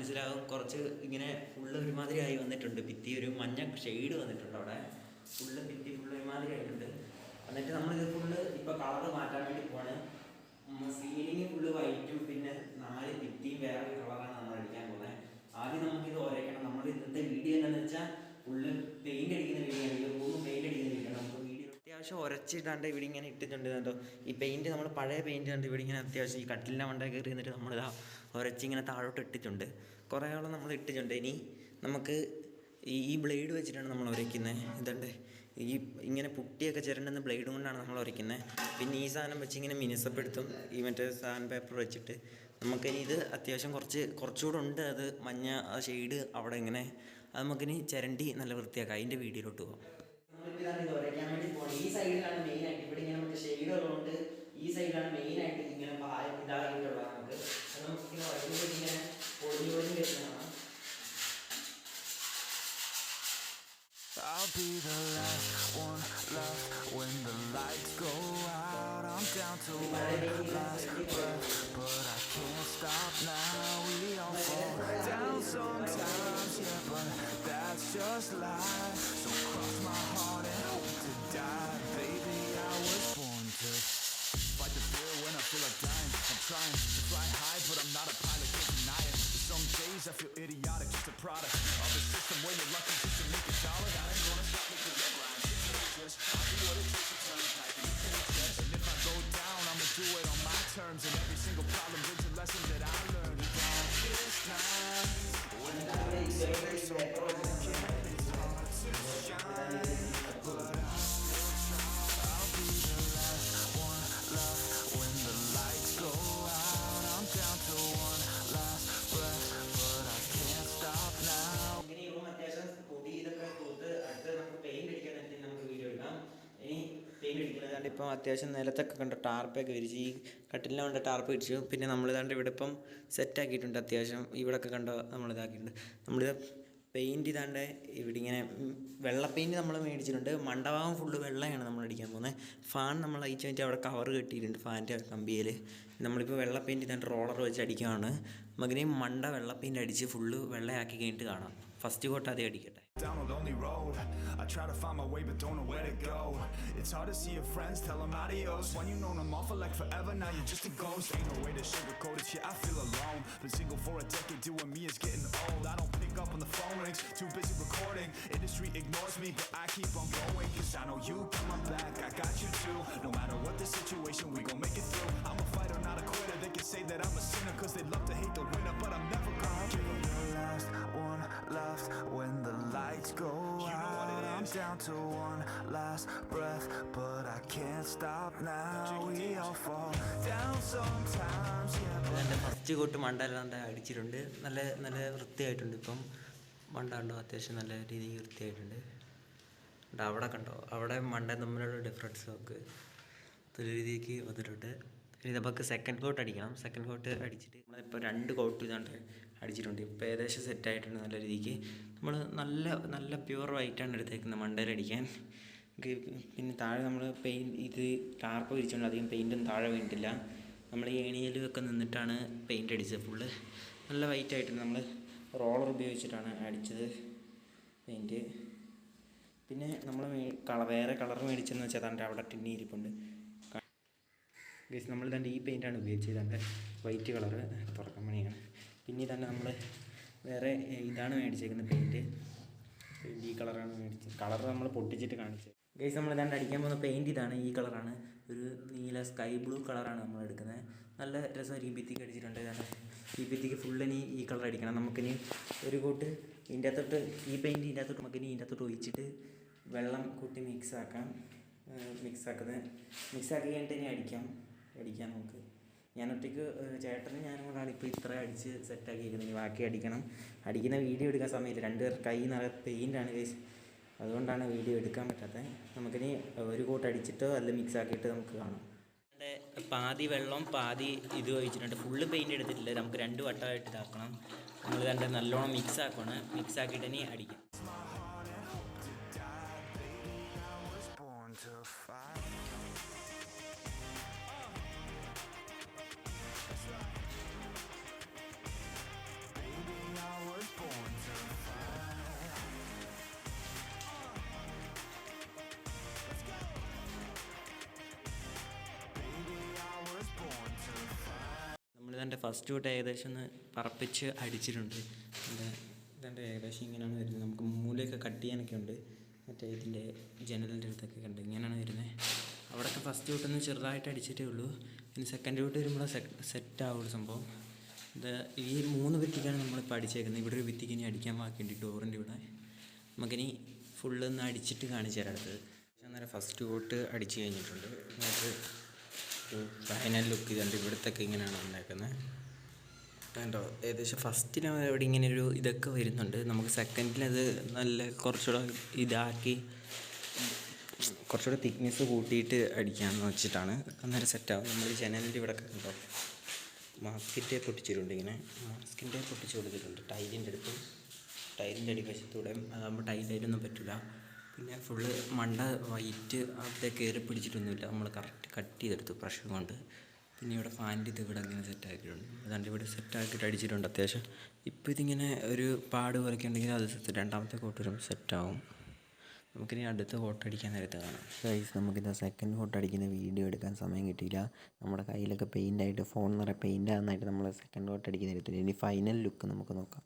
മനസ്സിലാകും. കുറച്ച് ഇങ്ങനെ ഫുള്ള് ഒരുമാതിരിയായി വന്നിട്ടുണ്ട്. ഭിത്തി ഒരു മഞ്ഞ ഷെയ്ഡ് വന്നിട്ടുണ്ട് അവിടെ. ഫുള്ള് ഭിത്തി ഫുള്ള് ഒരുമാതിരി ആയിട്ടുണ്ട്. എന്നിട്ട് നമ്മളിത് ഫുള്ള് ഇപ്പോൾ കളറ് മാറ്റാൻ വേണ്ടി പോവാണ്. സീലിങ് ഫുള്ള് വൈറ്റും പിന്നെ 4 ഭിത്തിയും വേറെ കളറാണ് നമ്മൾ അടിക്കാൻ പോകുന്നത്. ആദ്യം നമുക്കിത് ഉരയ്ക്കണം. നമ്മൾ ഇന്നത്തെ വീഡിയോ എന്താണെന്ന് വെച്ചാൽ ഫുള്ള് പെയിൻ്റ് അടിക്കുന്ന വീഡിയോ ആണ്. റൂം പെയിൻ്റ് അടിക്കുന്ന വീഡിയോ ആണ്. നമുക്ക് വീഡിയോ അത്യാവശ്യം ഉരച്ചിട്ടാണ്ട് ഇവിടെ ഇങ്ങനെ ഇട്ടിട്ടുണ്ട് കേട്ടോ. ഈ പെയിൻറ്റ് നമ്മൾ പഴയ പെയിൻറ്റ് കണ്ട് ഇവിടെ ഇങ്ങനെ അത്യാവശ്യം ഈ കട്ടിലിൻ്റെ മണ്ട കയറി നിന്നിട്ട് നമ്മളിതാ ഉരച്ചിങ്ങനെ താഴോട്ട് ഇട്ടിട്ടുണ്ട്. കുറേ ആളും നമ്മൾ ഇട്ടിട്ടുണ്ട്. ഇനി നമുക്ക് ഈ ബ്ലേഡ് വെച്ചിട്ടാണ് നമ്മൾ ഉരയ്ക്കുന്നത്. ഇതുണ്ട് ഈ ഇങ്ങനെ പുട്ടിയൊക്കെ ചിരണ്ടുന്ന ബ്ലേഡ് കൊണ്ടാണ് നമ്മൾ ഉരയ്ക്കുന്നത്. പിന്നെ ഈ സാധനം വെച്ച് ഇങ്ങനെ മിനുസപ്പെടുത്തും. ഈ മറ്റേ സാൻഡ് പേപ്പർ വെച്ചിട്ട് നമുക്കിനി ഇത് അത്യാവശ്യം കുറച്ചുകൂടെ ഉണ്ട്. അത് മഞ്ഞ ആ ഷെയ്ഡ് അവിടെ ഇങ്ങനെ അത് നമുക്കിനി ചിരണ്ടി നല്ല വൃത്തിയാക്കാം. അതിൻ്റെ വീഡിയോയിലോട്ട് പോകാം. നമ്മളിത് ഉരയ്ക്കാൻ വേണ്ടി പോകണം. ഈ സൈഡിലാണ് മെയിനായിട്ട് ഇവിടെ ഇങ്ങനെ മറ്റേ ഷെയ്ഡ് ഉള്ളതുകൊണ്ട് ഈ സൈഡിലാണ് മെയിനായിട്ട് ഇങ്ങനെ ഇതായിട്ടുള്ളത്. നമുക്കിങ്ങനെ ഉരയ്ക്കുമ്പോൾ ഇങ്ങനെ പൊളിഞ്ഞ് വരുന്നതാണ്. I'll be the last one left when the lights go out. I'm down to one last breath, but I can't stop now. We all fall down sometimes, yeah, but that's just life. So cross my heart and hope to die. Baby, I was born to fight the fear when I feel like dying. I'm trying to fly high, but I'm not a pilot, can't deny it. Some days I feel idiotic, just a product of a system where you're lucky just to make a dollar. I ain't gonna stop making red lines. I'll do what it takes to turn back and just. And if I go down, I'ma do it on my terms. And every single problem brings a lesson that I learned. Darkest night, when I say so bright, it's hard to shine, but I still try. I'll be the last one left when the lights go out. I'm down to one last breath, but I can't stop now. ഇങ്ങനെ ഈ room അത്യാവശ്യം പൊടി ഇതൊക്കെ തൂത്ത് അടുത്ത് നമുക്ക് paint അടിക്കാൻ വേണ്ടി നമുക്ക് വീഡിയോ എടുക്കാം. ഇനി പെയിന്റ് അടിക്കുന്നത് ഇപ്പം അത്യാവശ്യം നിലത്തൊക്കെ കണ്ട ടാർപ്പൊക്കെ വിരിച്ച് ഈ കട്ടിലിനെ കൊണ്ട് ടാർപ്പ് വിരിച്ചു. പിന്നെ നമ്മളിതാണ്ട് ഇവിടെ ഇപ്പം സെറ്റാക്കിയിട്ടുണ്ട്. അത്യാവശ്യം ഇവിടെയൊക്കെ കണ്ടോ നമ്മളിതാക്കിയിട്ടുണ്ട്. നമ്മളിത് പെയിൻറ്റ് ഇതാണ്ട് ഇവിടെ ഇങ്ങനെ വെള്ള പെയിൻറ്റ് നമ്മൾ മേടിച്ചിട്ടുണ്ട്. മണ്ടഭാഗം ഫുള്ള് വെള്ളയാണ് നമ്മൾ അടിക്കാൻ പോകുന്നത്. ഫാൻ നമ്മൾ അയച്ചു വേണ്ടി അവിടെ കവർ കെട്ടിയിട്ടുണ്ട് ഫാനിൻ്റെ കമ്പിയിൽ. നമ്മളിപ്പോൾ വെള്ള പെയിൻറ്റ് ഇതാണ്ട് റോളർ വെച്ച് അടിക്കുകയാണ്. മകനെയും മണ്ട വെള്ള പെയിൻറ്റ് അടിച്ച് ഫുള്ള് വെള്ളയാക്കി കഴിഞ്ഞിട്ട് കാണാം. ഫസ്റ്റ് കോട്ട് അതേ അടിക്കട്ടെ. Down a lonely road, I try to find my way but don't know where to go. It's hard to see your friends, tell them adios. When you known them all for like forever, now you're just a ghost. Ain't no way to sugarcoat it, yeah I feel alone. Been single for a decade, doing me is getting old. I don't pick up on the phone rings, too busy recording. Industry ignores me, but I keep on going. Cause I know you got my back, I got you too. No matter what the situation, we gon' make it through. I'm a fighter, not a quitter. They can say that I'm a sinner, cause they love to hate the winner. But I'm never gonna give up. The last one left when the lights go out. I'm down to one last breath, but I can't stop now. We all fall down sometimes, yeah. എൻ്റെ first coat മണ്ട അല്ലാണ്ട് അടിച്ചിട്ടുണ്ട്. നല്ല നല്ല വൃത്തിയായിട്ടുണ്ട്. ഇപ്പം മണ്ട കണ്ടോ അത്യാവശ്യം നല്ല രീതിയിൽ വൃത്തിയായിട്ടുണ്ട്. അവിടെ കണ്ടോ അവിടെ മണ്ട തമ്മിലുള്ള ഡിഫറൻസ് നമുക്ക് നല്ല രീതിക്ക് വന്നിട്ടുണ്ട്. ഇനി നമുക്ക് സെക്കൻഡ് കോട്ട് അടിക്കണം. സെക്കൻഡ് കോട്ട് അടിച്ചിട്ട് നമ്മളിപ്പോൾ 2 കോട്ട് ഇതാണ്ട് അടിച്ചിട്ടുണ്ട്. ഇപ്പോൾ ഏകദേശം സെറ്റായിട്ടുണ്ട് നല്ല രീതിക്ക്. നമ്മൾ നല്ല നല്ല പ്യുവർ വൈറ്റാണ് എടുത്തേക്കുന്നത് മണ്ടയിലടിക്കാൻ. പിന്നെ താഴെ നമ്മൾ ഇത് ടാർപ്പ് വിരിച്ചുകൊണ്ട് അധികം പെയിൻറ്റൊന്നും താഴെ വീണിട്ടില്ല. നമ്മൾ ഈ ഏണിയിലൊക്കെ നിന്നിട്ടാണ് പെയിൻറ്റ് അടിച്ചത്. ഫുള്ള് നല്ല വൈറ്റായിട്ടുണ്ട്. നമ്മൾ റോളർ ഉപയോഗിച്ചിട്ടാണ് അടിച്ചത് പെയിൻറ്റ്. പിന്നെ നമ്മൾ വേറെ കളർ മേടിച്ചെന്ന് വെച്ചാൽ അതാണ്ട് അവിടെ ടിന്നി ഇരിപ്പുണ്ട്. ഗൈസ് നമ്മൾ തന്നെ ഈ പെയിൻറ്റാണ് ഉപയോഗിച്ചത്. ഇതാണ്ട് വൈറ്റ് കളറ് തുറക്കാൻ പണിയാണ്. പിന്നെ ഇതാണ്ട് നമ്മൾ വേറെ ഇതാണ് മേടിച്ചേക്കുന്നത് പെയിൻറ്റ്. ഈ കളറാണ് മേടിച്ചത്. കളർ നമ്മൾ പൊട്ടിച്ചിട്ട് കാണിച്ചത്. ഗൈസ് നമ്മൾ ഇതാണ്ട് അടിക്കാൻ പോകുന്ന പെയിൻറ്റ് ഇതാണ്. ഈ കളറാണ്. ഒരു നീല സ്കൈ ബ്ലൂ കളറാണ് നമ്മൾ എടുക്കുന്നത്. നല്ല രസമായിരിക്കും. ഭിത്തിക്ക് അടിച്ചിട്ടുണ്ട്. ഇതാണ് ഈ ഭിത്തിക്ക് ഫുള്ളിനി ഈ കളർ അടിക്കണം. നമുക്കിനി ഒരു കൂട്ട് ഇതിൻ്റെ അകത്തോട്ട് ഈ പെയിൻറ്റ് ഇതിൻ്റെ അകത്തോട്ട് നമുക്കിനി ഇതിൻ്റെ അകത്തോട്ട് ഒഴിച്ചിട്ട് വെള്ളം കൂട്ടി മിക്സാക്കി കഴിഞ്ഞിട്ട് ഇനി അടിക്കാം നമുക്ക്. ഞാൻ ഒറ്റയ്ക്ക് ചേട്ടനും ഞാനും കൂടാണ് ഇപ്പോൾ ഇത്ര അടിച്ച് സെറ്റാക്കിയിരിക്കുന്നത്. ഇനി ബാക്കി അടിക്കുന്ന വീഡിയോ എടുക്കാൻ സമയമില്ല. 2 പേർ കൈ നിറയെ പെയിൻ്റാണ് ഗൈസ്. അതുകൊണ്ടാണ് വീഡിയോ എടുക്കാൻ പറ്റാത്തത്. നമുക്കിനി ഒരു കോട്ട് അടിച്ചിട്ടോ അല്ല മിക്സ് ആക്കിയിട്ട് നമുക്ക് കാണാം. പാതി വെള്ളം പാതി ഇത് ഒഴിച്ചിട്ടുണ്ട്. ഫുള്ള് പെയിൻറ്റ് എടുത്തിട്ടില്ല. നമുക്ക് 2 വട്ടമായിട്ട് ഇതാക്കണം. നമ്മൾ നല്ലോണം മിക്സ് ആക്കിയിട്ട് ഇനി അടിക്കാം. ഇതെൻ്റെ ഫസ്റ്റ് കോട്ട് ഏകദേശം ഒന്ന് പറപ്പിച്ച് അടിച്ചിട്ടുണ്ട്. ഇതെൻ്റെ ഏകദേശം ഇങ്ങനെയാണ് വരുന്നത്. നമുക്ക് മൂലയൊക്കെ കട്ട് ചെയ്യാനൊക്കെ ഉണ്ട്. മറ്റേ ഇതിൻ്റെ ജനലിൻ്റെ അടുത്തൊക്കെ ഉണ്ട്, ഇങ്ങനെയാണ് വരുന്നത്. അവിടെയൊക്കെ ഫസ്റ്റ് കോട്ടൊന്ന് ചെറുതായിട്ട് അടിച്ചിട്ടേ ഉള്ളൂ. ഇനി സെക്കൻഡ് കോട്ട് വരുമ്പോൾ സെറ്റ് ആവുള്ളൂ സംഭവം. ഇത് ഈ 3 ഭിത്തിക്കാണ് നമ്മളിപ്പോൾ അടിച്ചേക്കുന്നത്. ഇവിടെ ഒരു ഭിത്തിക്ക് ഇനി അടിക്കാൻ ബാക്കിയുണ്ട്, ഡോറിൻ്റെ ഇവിടെ. നമുക്കിനി ഫുള്ള് ഒന്ന് അടിച്ചിട്ട് കാണിച്ചു തരാം അടുത്തത്. അന്നേരം ഫസ്റ്റ് കോട്ട് അടിച്ച് കഴിഞ്ഞിട്ടുണ്ട്. എന്നിട്ട് ഒരു ഫൈനൽ ലുക്ക് ഇതുണ്ട്. ഇവിടത്തൊക്കെ ഇങ്ങനെയാണ് ഉണ്ടാക്കുന്നത് കണ്ടോ. ഏകദേശം ഫസ്റ്റിൽ ഇവിടെ ഇങ്ങനെ ഒരു ഇതൊക്കെ വരുന്നുണ്ട്. നമുക്ക് സെക്കൻഡിലത് നല്ല കുറച്ചുകൂടെ ഇതാക്കി കുറച്ചുകൂടെ തിക്നെസ് കൂട്ടിയിട്ട് അടിക്കാമെന്ന് വെച്ചിട്ടാണ്. അന്നേരം സെറ്റാവും. നമ്മൾ ജനലിൻ്റെ ഇവിടെ കണ്ടോ മാസ്കിൻ്റെ പൊട്ടിച്ചിട്ടുണ്ട്. ഇങ്ങനെ മാസ്കിൻ്റെ പൊട്ടിച്ച് കൊടുത്തിട്ടുണ്ട് ടൈലിൻ്റെ അടുത്തും ടൈലിൻ്റെ അടിവശത്തൂടെ. അതാകുമ്പോൾ ടൈലായിട്ടൊന്നും പറ്റില്ല. പിന്നെ ഫുള്ള് മണ്ട വൈറ്റ് അവിടെ കയറി പിടിച്ചിട്ടൊന്നുമില്ല. നമ്മൾ കറക്റ്റ് കട്ട് ചെയ്തെടുത്തു പ്രഷർ കൊണ്ട്. പിന്നെ ഇവിടെ ഫാനിൻ്റെ ഇത് ഇവിടെ ഇങ്ങനെ സെറ്റാക്കിയിട്ടുണ്ട്. അതാണ്ട് ഇവിടെ സെറ്റാക്കിയിട്ട് അടിച്ചിട്ടുണ്ട് അത്യാവശ്യം. ഇപ്പോൾ ഇതിങ്ങനെ ഒരു പാട് പോലെയൊക്കെ ഉണ്ടെങ്കിൽ അത് രണ്ടാമത്തെ കോട്ട് വരുമ്പോൾ സെറ്റാവും. നമുക്കിനി അടുത്ത കോട്ട് അടിക്കാൻ നേരത്തെ കാണാം. ഗൈസ്, നമുക്കിത് സെക്കൻഡ് കോട്ട് അടിക്കുന്ന വീഡിയോ എടുക്കാൻ സമയം കിട്ടിയില്ല. നമ്മുടെ കയ്യിലൊക്കെ പെയിൻ്റായിട്ട് ഫോൺ നിറയെ പെയിൻ്റാകുന്നതായിട്ട് നമ്മൾ സെക്കൻഡ് കോട്ട് അടിക്കുന്ന നേരത്തിൽ. ഇനി ഫൈനൽ ലുക്ക് നമുക്ക് നോക്കാം.